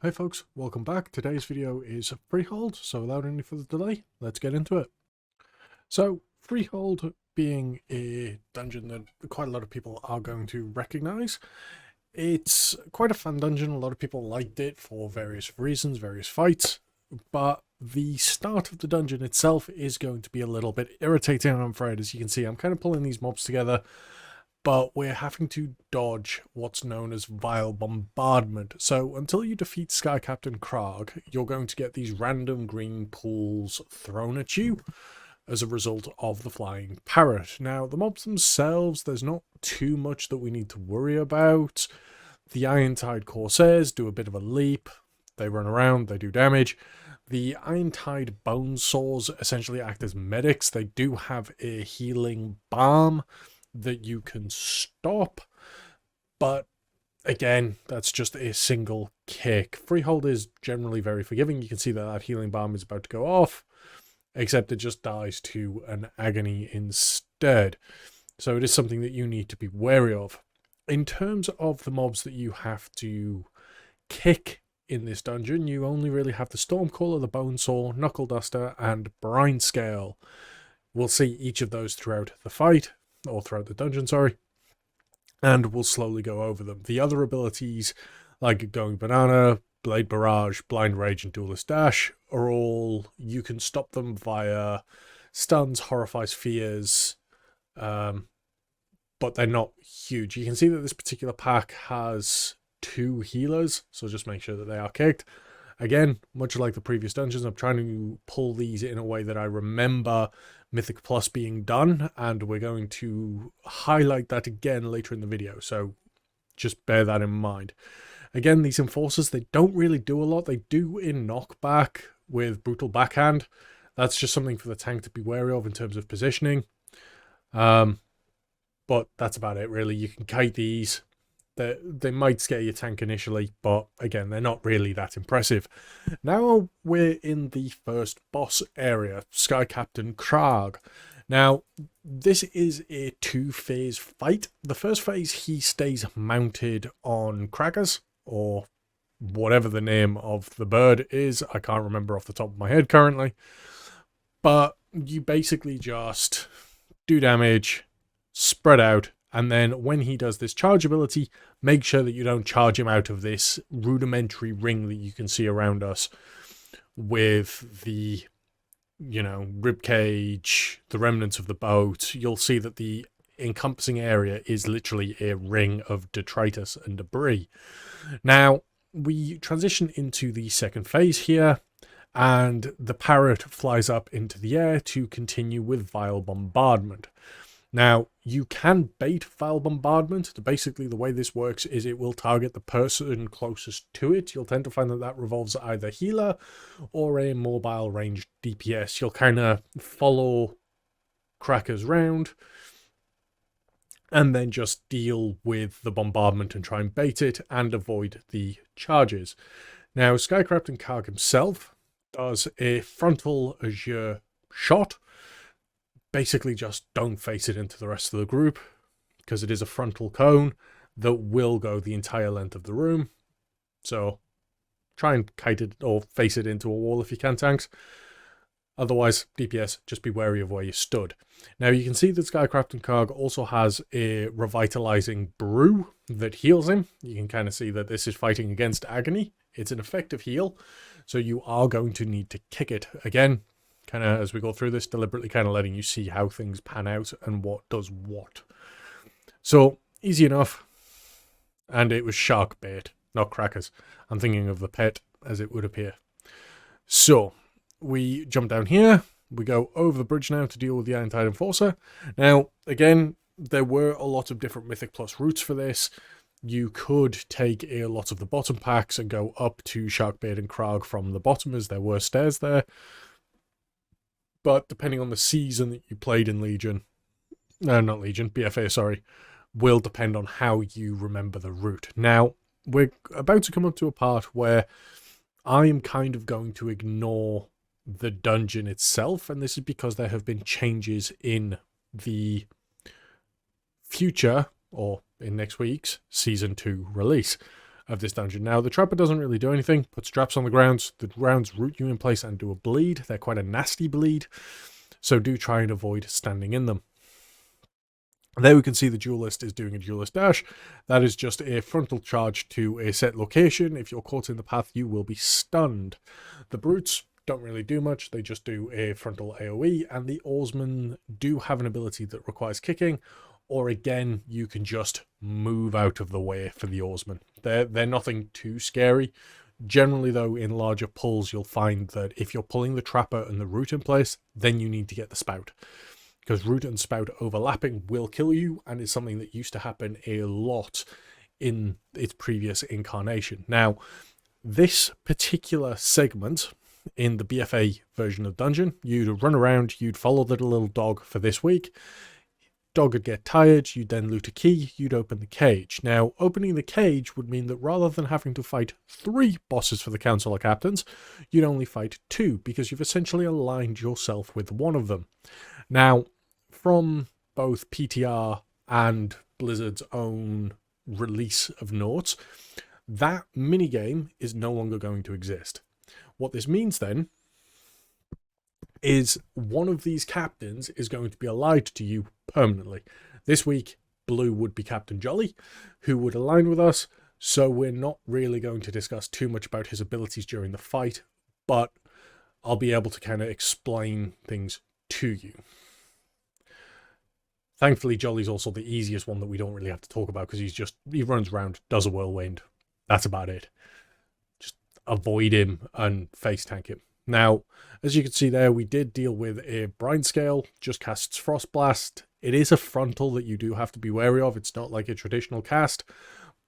Hey folks, welcome back. Today's video is Freehold, so without any further delay, let's get into it. So, Freehold being a dungeon that quite a lot of people are going to recognise. It's quite a fun dungeon, a lot of people liked it for various reasons, various fights, but the start of the dungeon itself is going to be a little bit irritating, I'm afraid. As you can see, I'm kind of pulling these mobs together, but we're having to dodge what's known as vile bombardment. So until you defeat Sky Captain Krog, you're going to get these random green pools thrown at you as a result of the flying parrot. Now, the mobs themselves, there's not too much that we need to worry about. The Iron-Tide Corsairs do a bit of a leap. They run around, they do damage. The Iron-Tide Bonesaws essentially act as medics. They do have a healing balm that you can stop, but again, that's just a single kick. Freehold is generally very forgiving. You can see that healing balm is about to go off, except it just dies to an agony instead. So it is something that you need to be wary of. In terms of the mobs that you have to kick in this dungeon, you only really have the Stormcaller, the Bonesaw, Knuckle Duster, and Brine Scale. We'll see each of those throughout the fight, or throughout the dungeon, sorry, and we'll slowly go over them. The other abilities, like Going Banana, Blade Barrage, Blind Rage, and Duelist Dash, are all, you can stop them via stuns, Horrify Spheres, but they're not huge. You can see that this particular pack has 2 healers, so just make sure that they are kicked. Again, much like the previous dungeons, I'm trying to pull these in a way that I remember Mythic Plus being done, and we're going to highlight that again later in the video, so just bear that in mind. Again, these Enforcers, they don't really do a lot. They do in knockback with Brutal Backhand. That's just something for the tank to be wary of in terms of positioning. But that's about it, really. You can kite these. They might scare your tank initially, but again, they're not really that impressive. Now we're in the first boss area, Sky Captain Krog. Now, this is a 2-phase fight. The first phase, he stays mounted on crackers, or whatever the name of the bird is. I can't remember off the top of my head currently. But you basically just do damage, spread out, and then when he does this charge ability, make sure that you don't charge him out of this rudimentary ring that you can see around us with the, ribcage, the remnants of the boat. You'll see that the encompassing area is literally a ring of detritus and debris. Now, we transition into the second phase here, and the parrot flies up into the air to continue with vile bombardment. Now, you can bait vile bombardment. Basically, the way this works is it will target the person closest to it. You'll tend to find that that revolves either healer or a mobile ranged DPS. You'll kind of follow crackers round and then just deal with the bombardment and try and bait it and avoid the charges. Now, Sky Captain Krog himself does a frontal azure shot. Basically just don't face it into the rest of the group, because it is a frontal cone that will go the entire length of the room. So try and kite it or face it into a wall if you can, tanks. Otherwise, DPS, just be wary of where you stood. Now you can see that Sky Captain Krog also has a revitalizing brew that heals him. You can kind of see that this is fighting against agony. It's an effective heal, so you are going to need to kick it. Again, kind of as we go through this, deliberately kind of letting you see how things pan out and what does what. So, easy enough. And it was shark bait, not crackers. I'm thinking of the pet as it would appear. So, we jump down here. We go over the bridge now to deal with the Iron-Tide Enforcer. Now, again, there were a lot of different Mythic Plus routes for this. You could take a lot of the bottom packs and go up to Sharkbait and Krog from the bottom, as there were stairs there. But depending on the season that you played in Legion, not Legion, BFA, sorry, will depend on how you remember the route. Now, we're about to come up to a part where I am kind of going to ignore the dungeon itself, and this is because there have been changes in the future, or in next week's Season 2 release. of this dungeon. Now, the trapper doesn't really do anything. Puts traps on the grounds. The grounds root you in place and do a bleed. They're quite a nasty bleed, so do try and avoid standing in them. There we can see the duelist is doing a duelist dash. That is just a frontal charge to a set location. If you're caught in the path, you will be stunned. The brutes don't really do much. They just do a frontal AoE, and the oarsmen do have an ability that requires kicking, or again, you can just move out of the way for the oarsmen. They're nothing too scary. Generally, though, in larger pulls, you'll find that if you're pulling the trapper and the root in place, then you need to get the spout. Because root and spout overlapping will kill you, and is something that used to happen a lot in its previous incarnation. Now, this particular segment in the BFA version of Dungeon, you'd run around, you'd follow the little dog for this week. Dog would get tired, you'd then loot a key, you'd open the cage. Now, opening the cage would mean that rather than having to fight 3 bosses for the council or captains, you'd only fight 2, because you've essentially aligned yourself with one of them. Now, from both PTR and Blizzard's own release of notes, that minigame is no longer going to exist. What this means then is one of these captains is going to be allied to you permanently. This week, Blue would be Captain Jolly, who would align with us, so we're not really going to discuss too much about his abilities during the fight, but I'll be able to kind of explain things to you. Thankfully, Jolly's also the easiest one that we don't really have to talk about, because he runs around, does a whirlwind. That's about it. Just avoid him and face tank him. Now, as you can see there, we did deal with a Brine Scale, just casts Frost Blast. It is a frontal that you do have to be wary of. It's not like a traditional cast,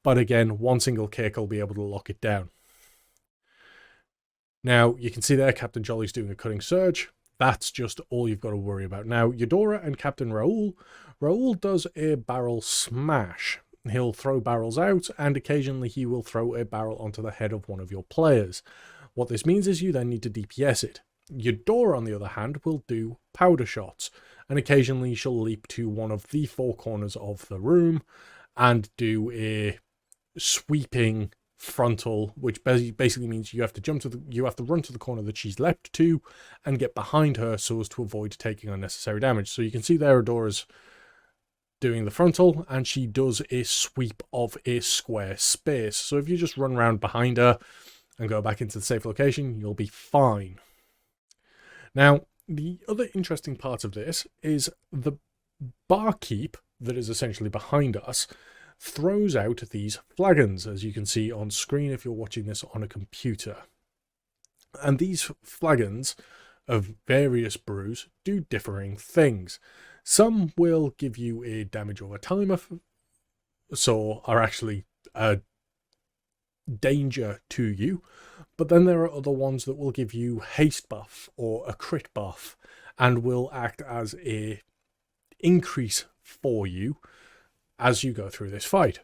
but again, one single kick will be able to lock it down. Now, you can see there, Captain Jolly's doing a Cutting Surge. That's just all you've got to worry about. Now, Eudora and Captain Raoul does a Barrel Smash. He'll throw barrels out, and occasionally he will throw a barrel onto the head of one of your players. What this means is you then need to DPS it. Eudora, on the other hand, will do powder shots, and occasionally she'll leap to one of the 4 corners of the room and do a sweeping frontal, which basically means you have to run to the corner that she's leapt to and get behind her so as to avoid taking unnecessary damage. So you can see there Eudora's doing the frontal, and she does a sweep of a square space. So if you just run around behind her and go back into the safe location, you'll be fine. Now, the other interesting part of this is the barkeep that is essentially behind us throws out these flagons, as you can see on screen if you're watching this on a computer. And these flagons of various brews do differing things. Some will give you a damage over timer, so are actually a danger to you, but then there are other ones that will give you haste buff or a crit buff and will act as a increase for you as you go through this fight.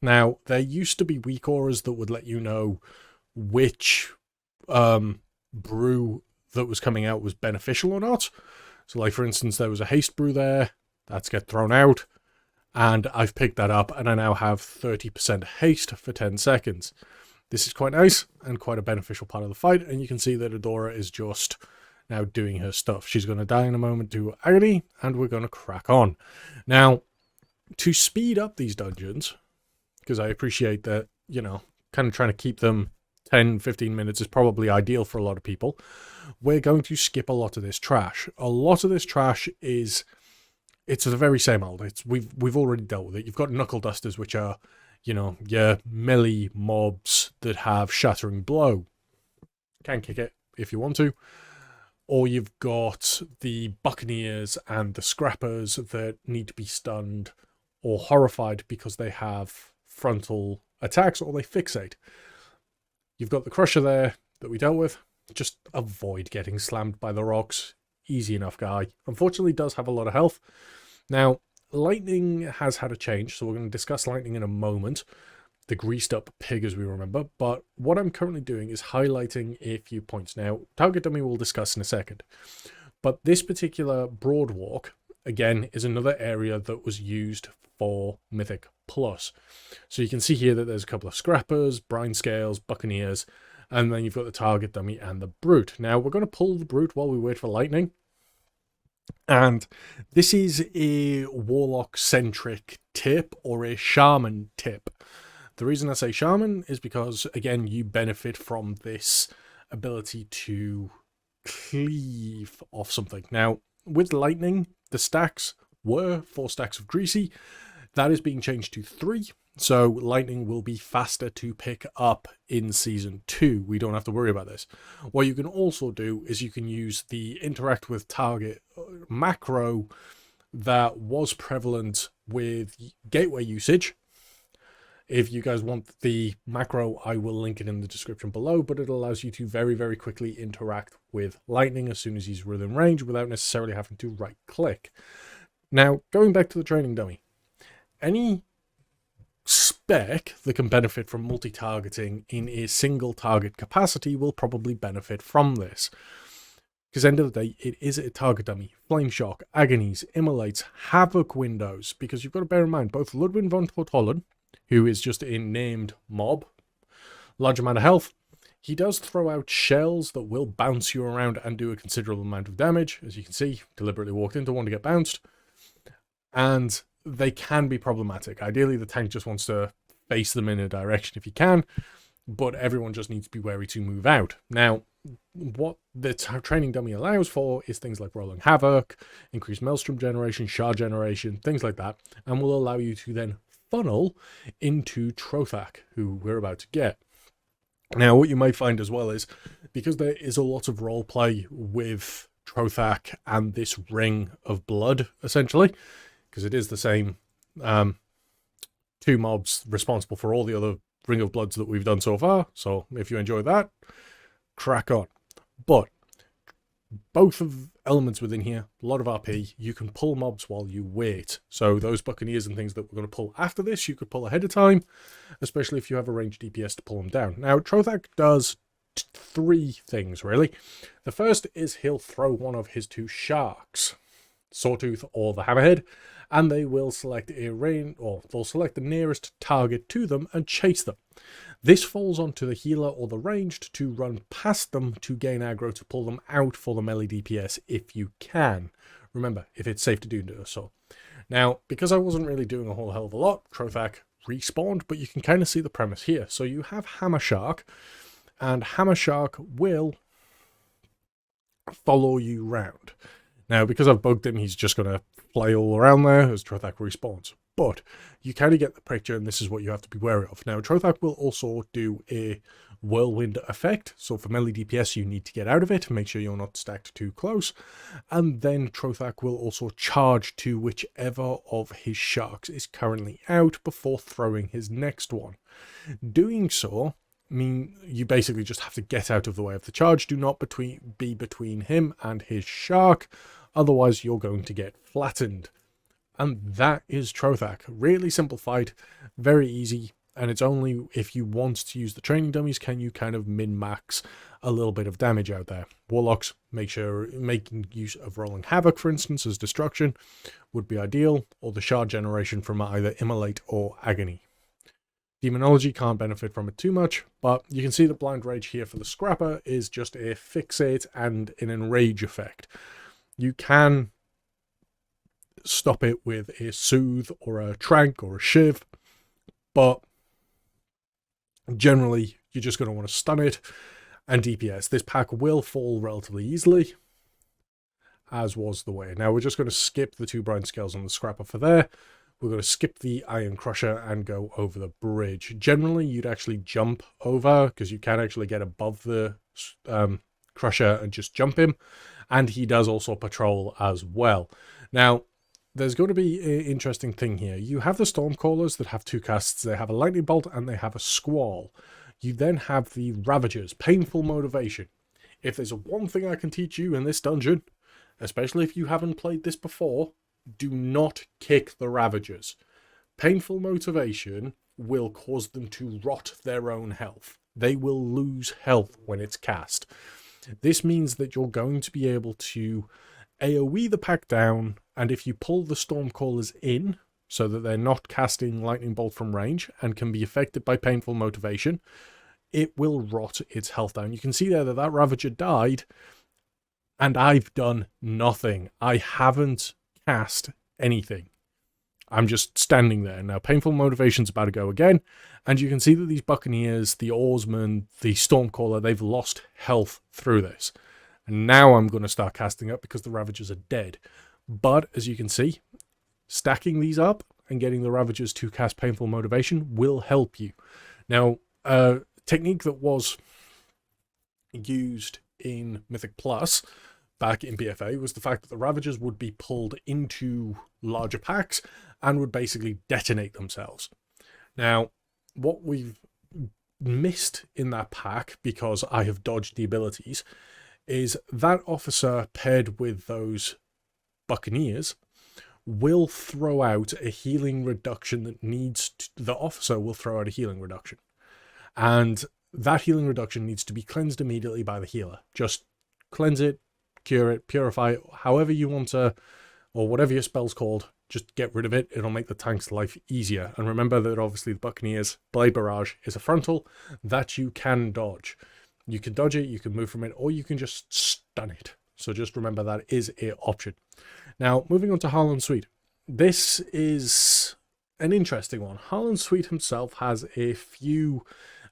Now, there used to be weak auras that would let you know which brew that was coming out was beneficial or not. So like, for instance, there was a haste brew there, that's get thrown out, and I've picked that up, and I now have 30% haste for 10 seconds. This is quite nice, and quite a beneficial part of the fight, and you can see that Eudora is just now doing her stuff. She's going to die in a moment to agony, and we're going to crack on. Now, to speed up these dungeons, because I appreciate that, you know, kind of trying to keep them 10-15 minutes is probably ideal for a lot of people, we're going to skip a lot of this trash. A lot of this trash is, it's the very same old. We've already dealt with it. You've got knuckle dusters, which are, you know, your melee mobs that have shattering blow. Can kick it if you want to. Or you've got the buccaneers and the scrappers that need to be stunned or horrified because they have frontal attacks or they fixate. You've got the crusher there that we dealt with. Just avoid getting slammed by the rocks. Easy enough guy. Unfortunately does have a lot of health. Now, lightning has had a change, so we're going to discuss lightning in a moment. The greased up pig, as we remember. But what I'm currently doing is highlighting a few points. Now, target dummy we'll discuss in a second. But this particular broad walk again, is another area that was used for Mythic Plus. So you can see here that there's a couple of Scrappers, Brine Scales, Buccaneers, and then you've got the Target Dummy and the Brute. Now, we're going to pull the Brute while we wait for Lightning. And this is a Warlock-centric tip or a Shaman tip. The reason I say Shaman is because, again, you benefit from this ability to cleave off something. Now, with Lightning, the stacks were 4 stacks of Greasy. That is being changed to 3. So Lightning will be faster to pick up in Season 2. We don't have to worry about this. What you can also do is you can use the interact with target macro that was prevalent with Gateway usage. If you guys want the macro, I will link it in the description below, but it allows you to very, very quickly interact with Lightning as soon as he's within range without necessarily having to right click. Now, going back to the training dummy, any spec that can benefit from multi-targeting in a single target capacity will probably benefit from this. Because end of the day, it is a target dummy. Flame Shock, Agonies, Immolates, Havoc windows, because you've got to bear in mind, both Ludwig von Tortollen, who is just a named mob, large amount of health, he does throw out shells that will bounce you around and do a considerable amount of damage. As you can see, deliberately walked into one to get bounced. And they can be problematic. Ideally, the tank just wants to face them in a direction if you can, but everyone just needs to be wary to move out. Now, what the training dummy allows for is things like Rolling Havoc, increased Maelstrom generation, Shard generation, things like that, and will allow you to then funnel into Trothak, who we're about to get. Now, what you might find as well is, because there is a lot of roleplay with Trothak and this Ring of Blood, essentially, because it is the same 2 mobs responsible for all the other Ring of Bloods that we've done so far. So if you enjoy that, crack on. But both of elements within here, a lot of RP, you can pull mobs while you wait. So those Buccaneers and things that we're going to pull after this, you could pull ahead of time, especially if you have a ranged DPS to pull them down. Now, Trothak does 3 things, really. The first is he'll throw one of his 2 sharks, Sawtooth or the Hammerhead, and they will select a range, or they'll select the nearest target to them and chase them. This falls onto the healer or the ranged to run past them to gain aggro to pull them out for the melee DPS if you can. Remember, if it's safe to do so. Now, because I wasn't really doing a whole hell of a lot, Trothak respawned, but you can kind of see the premise here. So you have Hammer Shark, and Hammer Shark will follow you round. Now, because I've bugged him, he's just going to fly all around there as Trothak respawns. But you kind of get the picture, and this is what you have to be wary of. Now, Trothak will also do a whirlwind effect. So for melee DPS, you need to get out of it. Make sure you're not stacked too close. And then Trothak will also charge to whichever of his sharks is currently out before throwing his next one. Doing so mean you basically just have to get out of the way of the charge. Do not be between him and his shark, otherwise you're going to get flattened. And that is Trothak. Really simplified, very easy, and it's only if you want to use the training dummies can you kind of min-max a little bit of damage out there. Warlocks, making use of Rolling Havoc, for instance, as destruction would be ideal, or the shard generation from either Immolate or Agony. Demonology can't benefit from it too much, but you can see the Blind Rage here for the Scrapper is just a Fixate and an Enrage effect. You can stop it with a Soothe or a Trank or a Shiv, but generally you're just going to want to stun it and DPS. This pack will fall relatively easily, as was the way. Now we're just going to skip the 2 Brine Scales on the Scrapper for there. We're going to skip the Iron Crusher and go over the bridge. Generally, you'd actually jump over, because you can actually get above the Crusher and just jump him. And he does also patrol as well. Now, there's going to be an interesting thing here. You have the Stormcallers that have 2 casts. They have a Lightning Bolt and they have a Squall. You then have the Ravagers, Painful Motivation. If there's one thing I can teach you in this dungeon, especially if you haven't played this before, do not kick the Ravagers. Painful Motivation will cause them to rot their own health. They will lose health when it's cast. This means that you're going to be able to AoE the pack down And if you pull the Stormcallers in, so that they're not casting Lightning Bolt from range and can be affected by Painful Motivation, it will rot its health down. You can see there that Ravager died, and I've done nothing. I haven't cast anything. I'm just standing there. Now, Painful Motivation's about to go again, and you can see that these Buccaneers, the Oarsmen, the Stormcaller, they've lost health through this. And now I'm going to start casting up because the Ravagers are dead. But, as you can see, stacking these up and getting the Ravagers to cast Painful Motivation will help you. Now, a technique that was used in Mythic Plus back in BFA was the fact that the Ravagers would be pulled into larger packs and would basically detonate themselves. Now, what we've missed in that pack, because I have dodged the abilities, is that officer paired with those Buccaneers will throw out a healing reduction that needs to, the officer will throw out a healing reduction. And that healing reduction needs to be cleansed immediately by the healer. Just cleanse it, cure it, purify it, however you want to, or whatever your spell's called, just get rid of it. It'll make the tank's life easier. And remember that obviously the Buccaneers Blade Barrage is a frontal that you can dodge. You can dodge it, you can move from it, or you can just stun it. So just remember that is an option. Now, moving on to Harlan Sweet. This is an interesting one. Harlan Sweet himself has a few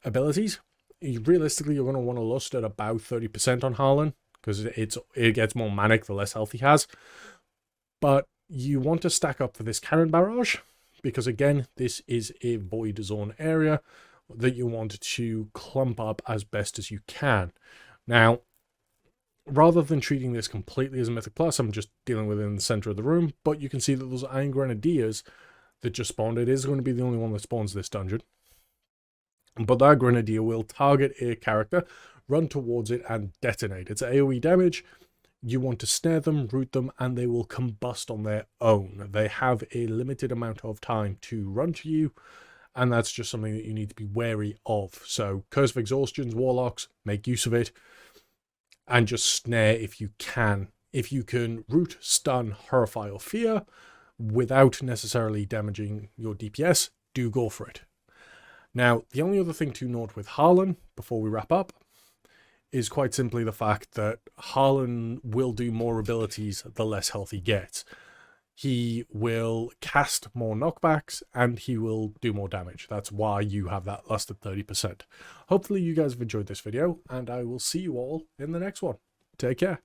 abilities. Realistically, you're going to want to lust at about 30% on Harlan, because it gets more manic the less health he has. But you want to stack up for this Cannon Barrage, because again, this is a Void Zone area that you want to clump up as best as you can. Now, rather than treating this completely as a Mythic Plus, I'm just dealing with it in the center of the room, but you can see that those Iron Grenadiers that just spawned, it is going to be the only one that spawns this dungeon. But that Grenadier will target a character, run towards it, and detonate. It's AoE damage. You want to snare them, root them, and they will combust on their own. They have a limited amount of time to run to you, and that's just something that you need to be wary of. So, Curse of Exhaustions, Warlocks, make use of it, and just snare if you can. If you can root, stun, horrify, or fear without necessarily damaging your DPS, do go for it. Now, the only other thing to note with Harlan, before we wrap up, is quite simply the fact that Harlan will do more abilities the less health he gets. He will cast more knockbacks, and he will do more damage. That's why you have that lust at 30%. Hopefully you guys have enjoyed this video, and I will see you all in the next one. Take care.